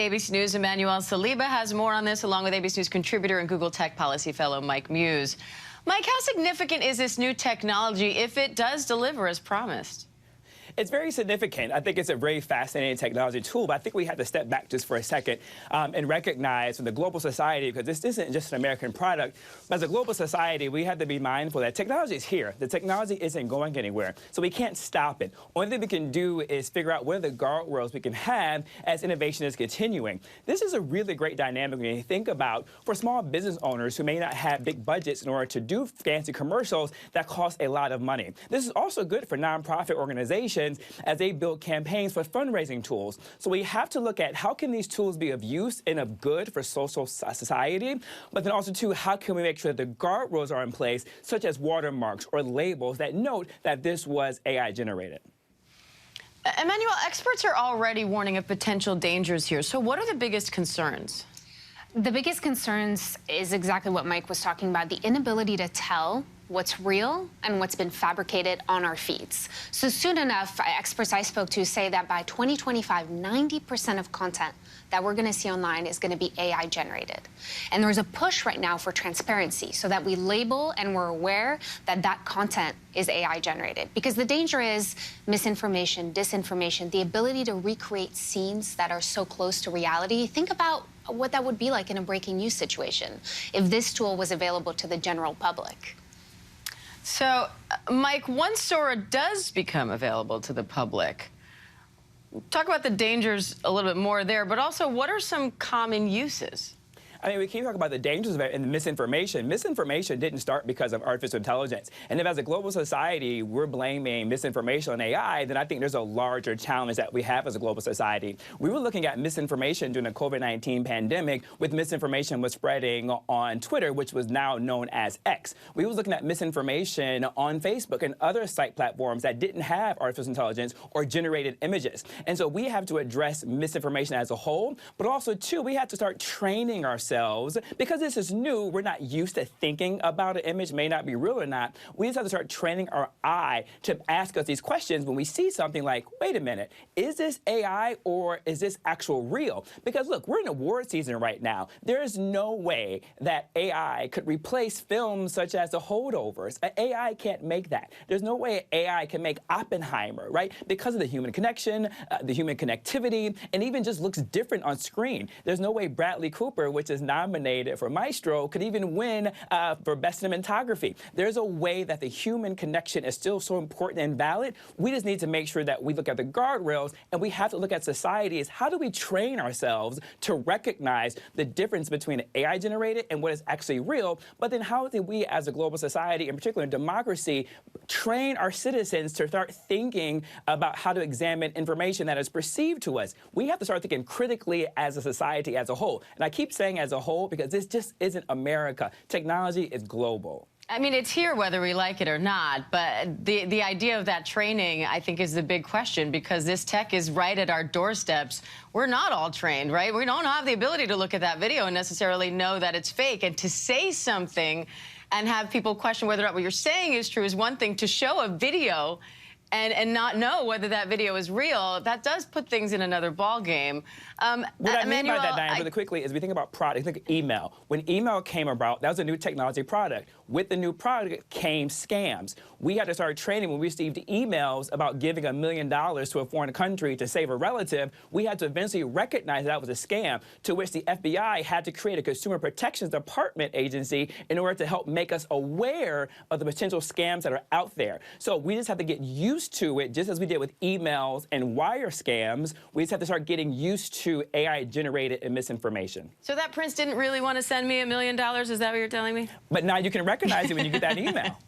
ABC News' Emmanuel Saliba has more on this, along with ABC News contributor and Google Tech Policy Fellow Mike Muse. Mike, how significant is this new technology if it does deliver as promised? It's very significant. I think it's a very fascinating technology tool, but I think we have to step back just for a second and recognize from the global society, because this isn't just an American product, but as a global society, we have to be mindful that technology is here. The technology isn't going anywhere, so we can't stop it. Only thing we can do is figure out what are the guardrails we can have as innovation is continuing. This is a really great dynamic when you think about for small business owners who may not have big budgets in order to do fancy commercials that cost a lot of money. This is also good for nonprofit organizations as they build campaigns for fundraising tools. So we have to look at how can these tools be of use and of good for social society, but then also too, how can we make sure that the guardrails are in place, such as watermarks or labels that note that this was AI generated. Emmanuel, experts are already warning of potential dangers here. So what are the biggest concerns? The biggest concerns is exactly what Mike was talking about, the inability to tell what's real and what's been fabricated on our feeds. So soon enough, experts I spoke to say that by 2025, 90% of content that we're gonna see online is gonna be AI generated. And there's a push right now for transparency so that we label and we're aware that that content is AI generated. Because the danger is misinformation, disinformation, the ability to recreate scenes that are so close to reality. Think about what that would be like in a breaking news situation if this tool was available to the general public. So, Mike, once Sora does become available to the public, talk about the dangers a little bit more there, but also what are some common uses? I mean, we keep talking about the dangers of it and the misinformation. Misinformation didn't start because of artificial intelligence. And if as a global society, we're blaming misinformation on AI, then I think there's a larger challenge that we have as a global society. We were looking at misinformation during the COVID-19 pandemic, with misinformation was spreading on Twitter, which was now known as X. We was looking at misinformation on Facebook and other site platforms that didn't have artificial intelligence or generated images. And so we have to address misinformation as a whole, but also, too, we have to start training ourselves. Because this is new, we're not used to thinking about an image may not be real or not. We just have to start training our eye to ask us these questions when we see something like, wait a minute, is this AI or is this actual real? Because look, we're in award season right now. There is no way that AI could replace films such as The Holdovers. AI can't make that. There's no way AI can make Oppenheimer, right? Because of the human connection, the human connectivity, and even just looks different on screen. There's no way Bradley Cooper, which is nominated for Maestro, could even win for Best Cinematography. There's a way that the human connection is still so important and valid. We just need to make sure that we look at the guardrails, and we have to look at society as how do we train ourselves to recognize the difference between AI generated and what is actually real, but then how do we as a global society, in particular in democracy, train our citizens to start thinking about how to examine information that is perceived to us. We have to start thinking critically as a society as a whole. And I keep saying as a whole because this just isn't America. Technology is global. I mean, it's here whether we like it or not, but the idea of that training, I think, is the big question, because this tech is right at our doorsteps. We're not all trained, right? We don't have the ability to look at that video and necessarily know that it's fake. And to say something and have people question whether or not what you're saying is true is one thing. To show a video and not know whether that video is real, that does put things in another ballgame. What I mean by that, Diane, really quickly, is we think about products, think of email. When email came about, that was a new technology product. With the new product came scams. We had to start training when we received emails about giving $1 million to a foreign country to save a relative. We had to eventually recognize that was a scam, to which the FBI had to create a Consumer Protections Department agency in order to help make us aware of the potential scams that are out there. So we just have to get used to it, just as we did with emails and wire scams. We just have to start getting used to AI generated and misinformation. So that prince didn't really want to send me $1 million, is that what you're telling me? But now you can recognize it when you get that email.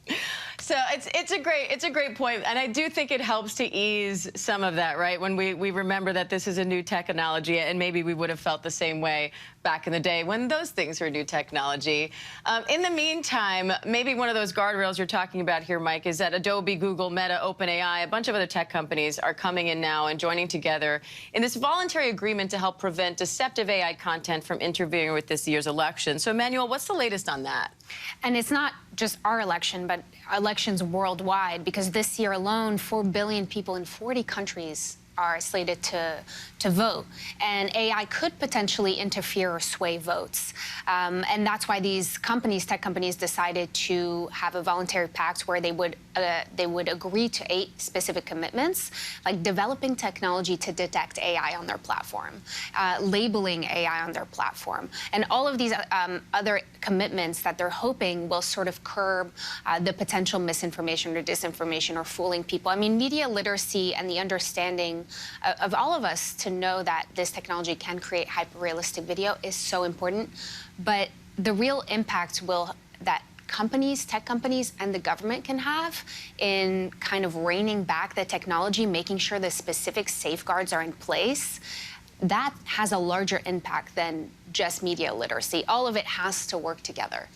So it's a great point, and I do think it helps to ease some of that, right? When we remember that this is a new technology, and maybe we would have felt the same way back in the day when those things were new technology. In the meantime, maybe one of those guardrails you're talking about here, Mike, is that Adobe, Google, Meta, OpenAI, a bunch of other tech companies are coming in now and joining together in this voluntary agreement to help prevent deceptive AI content from interfering with this year's election. So, Emmanuel, what's the latest on that? And it's not just our election, but elections worldwide, because this year alone, 4 billion people in 40 countries are slated to vote, and AI could potentially interfere or sway votes. And that's why these companies, tech companies, decided to have a voluntary pact where they would agree to 8 specific commitments, like developing technology to detect AI on their platform, labeling AI on their platform, and all of these other commitments that they're hoping will sort of curb the potential misinformation or disinformation or fooling people. I mean, media literacy and the understanding of all of us to know that this technology can create hyper-realistic video is so important. But the real impact that companies, tech companies, and the government can have in kind of reining back the technology, making sure the specific safeguards are in place, that has a larger impact than just media literacy. All of it has to work together.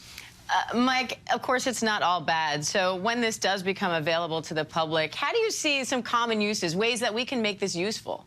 Mike, of course, it's not all bad. So when this does become available to the public, how do you see some common uses, ways that we can make this useful?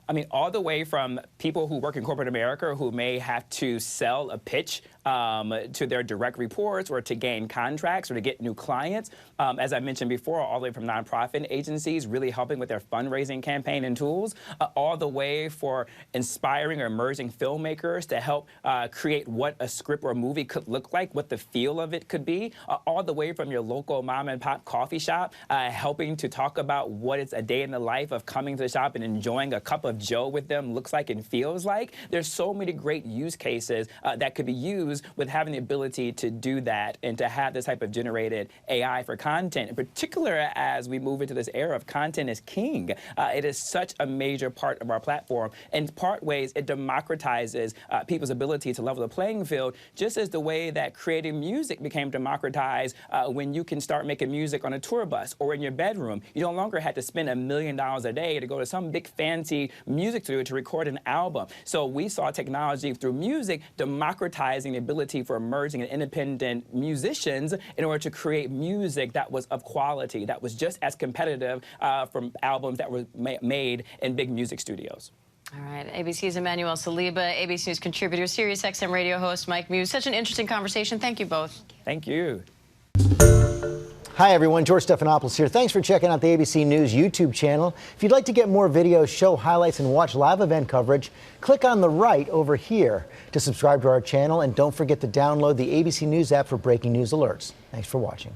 I mean, all the way from people who work in corporate America who may have to sell a pitch to their direct reports or to gain contracts or to get new clients. As I mentioned before, all the way from nonprofit agencies really helping with their fundraising campaign and tools, all the way for inspiring or emerging filmmakers to help create what a script or a movie could look like, what the feel of it could be, all the way from your local mom and pop coffee shop, helping to talk about what it's a day in the life of coming to the shop and enjoying a cup of Joe with them looks like and feels like. There's so many great use cases that could be used with having the ability to do that and to have this type of generated AI for content, in particular as we move into this era of content is king. It is such a major part of our platform. In part ways, it democratizes people's ability to level the playing field, just as the way that creating music became democratized when you can start making music on a tour bus or in your bedroom. You no longer had to spend $1 million a day to go to some big fancy music studio to record an album. So we saw technology through music democratizing the ability for emerging and independent musicians in order to create music that was of quality, that was just as competitive from albums that were made in big music studios. All right, ABC's Emmanuel Saliba, ABC News contributor, SiriusXM radio host Mike Muir. Such an interesting conversation. Thank you both. Thank you. Hi, everyone. George Stephanopoulos here. Thanks for checking out the ABC News YouTube channel. If you'd like to get more videos, show highlights, and watch live event coverage, click on the right over here to subscribe to our channel. And don't forget to download the ABC News app for breaking news alerts. Thanks for watching.